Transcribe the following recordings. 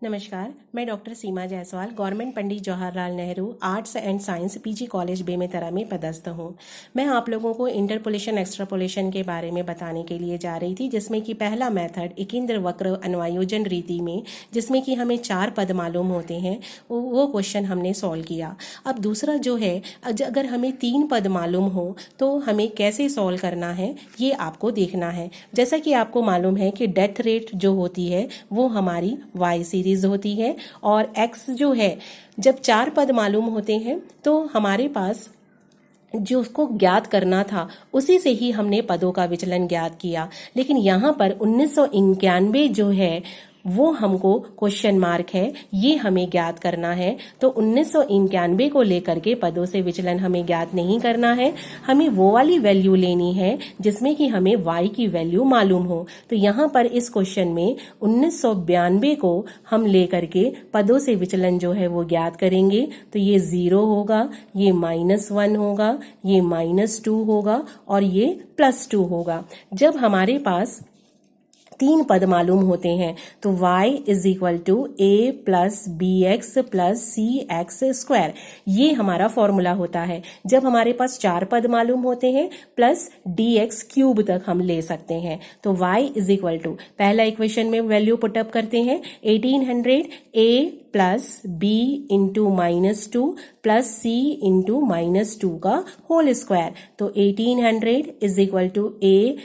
नमस्कार, मैं doctor Seema Jaiswal government Pandit Jawaharlal Nehru arts and science PG college Bemetara में पदस्थ हूँ। मैं आप लोगों को इंटरपोलेशन एक्सट्रापोलेशन के बारे में बताने के लिए जा रही थी, जिसमें कि पहला मेथड एकीन्द्र वक्र अन्वयोजन रीति में, जिसमें कि हमें 4 पद मालूम होते हैं, वो क्वेश्चन हमने सॉल्व किया। अब दूसरा जो है, अगर हमें 3 पद मालूम हो तो हमें कैसे सॉल्व करना है ये आपको देखना है। जैसा कि आपको मालूम है कि डेथ रेट जो होती है वो हमारी वाई सीरीज होती है, और x जो है, जब 4 पद मालूम होते हैं तो हमारे पास जो उसको ज्ञात करना था उसी से ही हमने पदों का विचलन ज्ञात किया। लेकिन यहाँ पर 1991 जो है वो हमको क्वेश्चन मार्क है, ये हमें ज्ञात करना है। तो 1991 को लेकर के पदों से विचलन हमें ज्ञात नहीं करना है, हमें वो वाली वैल्यू लेनी है जिसमें कि हमें y की वैल्यू मालूम हो। तो यहाँ पर इस क्वेश्चन में 1992 को हम लेकर के पदों से विचलन जो है वो ज्ञात करेंगे। तो ये 0 होगा, ये -1 होगा, ये -2 होगा और ये +2 होगा। जब हमारे पास 3 पद मालूम होते हैं तो y = a + bx + cx², ये हमारा फॉर्मूला होता है। जब हमारे पास 4 पद मालूम होते हैं प्लस dx³ तक हम ले सकते हैं। तो y = पहला इक्वेशन में वैल्यू पुटअप करते हैं, 1800 a + b × -2 + c × -2 का होल स्क्वायर। तो 1800 = a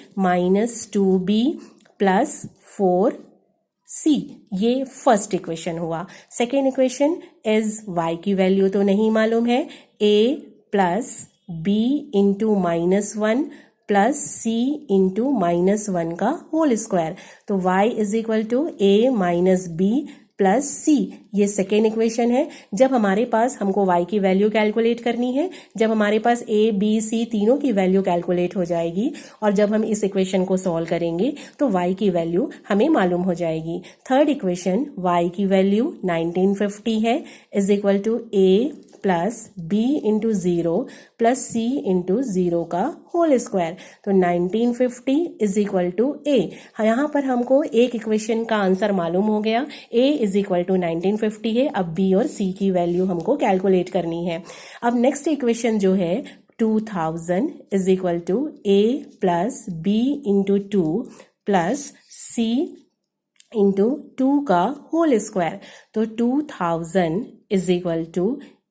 - 2b + 4c, ये फर्स्ट इक्वेशन हुआ। सेकेंड इक्वेशन इज y की वैल्यू तो नहीं मालूम है, a + b × -1 + c × -1 का होल स्क्वायर। तो y = a - b + c, ये सेकेंड इक्वेशन है। जब हमारे पास हमको y की वैल्यू कैलकुलेट करनी है, जब हमारे पास a b c तीनों की वैल्यू कैलकुलेट हो जाएगी और जब हम इस इक्वेशन को सॉल्व करेंगे तो y की वैल्यू हमें मालूम हो जाएगी। थर्ड इक्वेशन, y की वैल्यू 1950 है, = a + b × 0 + c × 0 का होल स्क्वायर। तो 1950 = a। यहाँ पर हमको एक इक्वेशन का आंसर मालूम हो गया, a = 1950 है। अब b और c की वैल्यू हमको कैलकुलेट करनी है। अब नेक्स्ट इक्वेशन जो है 2000 = a + b × 2 + c × 2 का होल स्क्वायर। तो 2000 =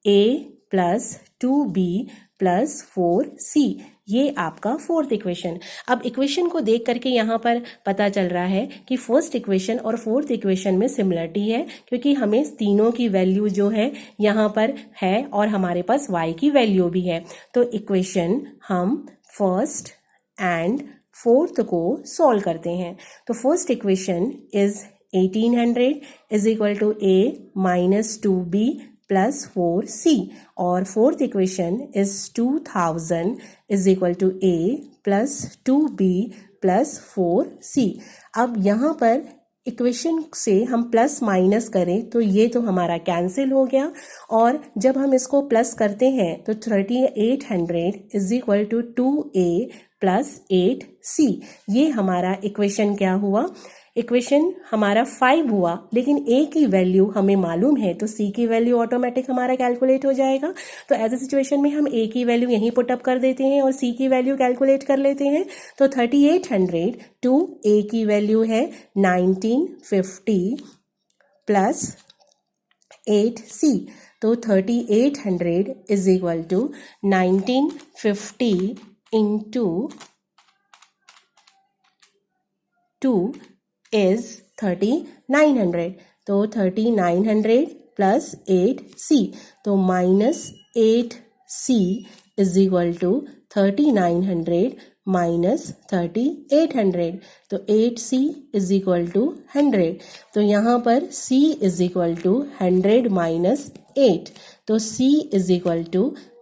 a + 2b + 4c, ये आपका फोर्थ इक्वेशन। अब इक्वेशन को देख करके यहाँ पर पता चल रहा है कि फर्स्ट इक्वेशन और फोर्थ इक्वेशन में सिमिलरिटी है, क्योंकि हमें तीनों की वैल्यू जो है यहाँ पर है और हमारे पास y की वैल्यू भी है। तो इक्वेशन हम फर्स्ट एंड फोर्थ को सॉल्व करते हैं। तो first equation is 1800 = a - 2b + 4c, और fourth equation is 2000 = a + 2b + 4c। अब यहाँ पर इक्वेशन से हम प्लस माइनस करें तो ये तो हमारा कैंसिल हो गया, और जब हम इसको प्लस करते हैं तो 3800 = 2a + 8c, ये हमारा इक्वेशन क्या हुआ, इक्वेशन हमारा 5 हुआ। लेकिन a की वैल्यू हमें मालूम है तो c की वैल्यू ऑटोमेटिक हमारा कैलकुलेट हो जाएगा। तो एज ए सिचुएशन में हम a की वैल्यू यहीं पुटअप कर देते हैं और c की वैल्यू कैलकुलेट कर लेते हैं। तो 3800 टू a की वैल्यू है 1950 + 8c। तो 3800 = 1950 × 2 is 3900। तो 3900 + 8c, तो -8c = 3900 - 3800। तो 8c = 100। तो यहाँ पर c = 100 - 8, तो c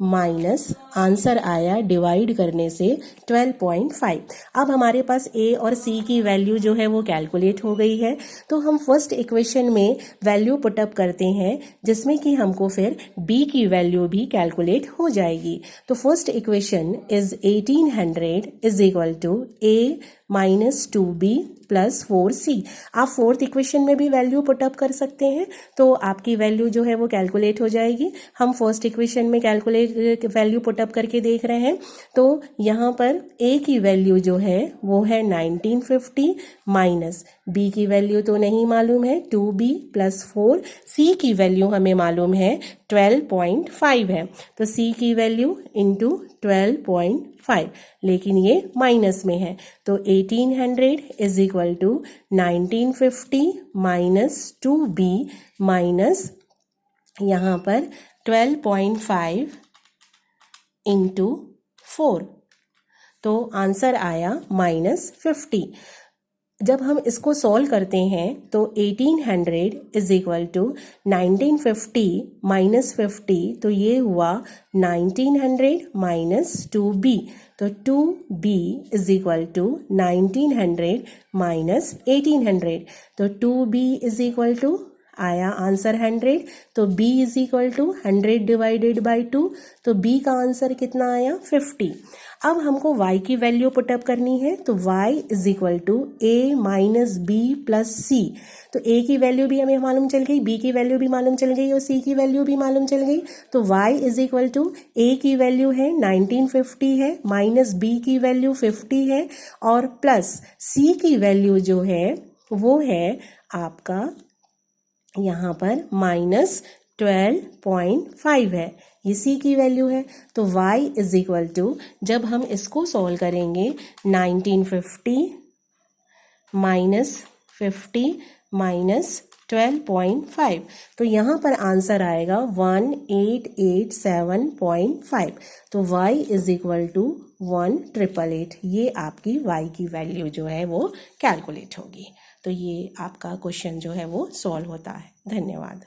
= आंसर आया डिवाइड करने से 12.5। अब हमारे पास a और c की वैल्यू जो है वो कैलकुलेट हो गई है, तो हम फर्स्ट इक्वेशन में वैल्यू पुटअप करते हैं जिसमें कि हमको फिर b की वैल्यू भी कैलकुलेट हो जाएगी। तो first equation is 1800 = a -2b + 4c। आप फोर्थ इक्वेशन में भी वैल्यू पुटअप कर सकते हैं, तो आपकी वैल्यू जो है वो कैलकुलेट हो जाएगी। हम फर्स्ट इक्वेशन में कैलकुलेट वैल्यू पुटअप करके देख रहे हैं। तो यहाँ पर a की वैल्यू जो है वो है 1950 माइनस b की वैल्यू तो नहीं मालूम है 2b + 4, c की वैल्यू हमें मालूम है 12.5 है, तो c की वैल्यू इंटू 12.5, लेकिन ये माइनस में है, तो 1800 is equal to 1950 minus 2b minus यहाँ पर 12.5 इंटू 4, तो आंसर आया -50। जब हम इसको सॉल्व करते हैं तो 1800 इज इक्वल टू 1950 माइनस 50, तो ये हुआ 1900 माइनस 2b, तो 2b is equal to 1900 minus 1800, तो 2b इज इक्वल टू आया आंसर 100, तो b is equal to 100 divided by 2, तो b का आंसर कितना आया 50। अब हमको y की वैल्यू पुटअप करनी है, तो y is equal to a minus b plus c, तो a की वैल्यू भी हमें मालूम चल गई, b की वैल्यू भी मालूम चल गई और c की वैल्यू भी मालूम चल गई, तो y is equal to a की वैल्यू है 1950 है, माइनस b की वैल्यू 50 है, और प्लस c की वैल्यू जो है वो है आपका यहाँ पर -12.5 है, ये c की वैल्यू है। तो y इज इक्वल टू, जब हम इसको सॉल्व करेंगे 1950 माइनस 50 माइनस 12.5, तो यहाँ पर आंसर आएगा 1887.5, तो y इज इक्वल टू 1888, ये आपकी y की वैल्यू जो है वो कैलकुलेट होगी। तो ये आपका क्वेश्चन जो है वो सॉल्व होता है। धन्यवाद।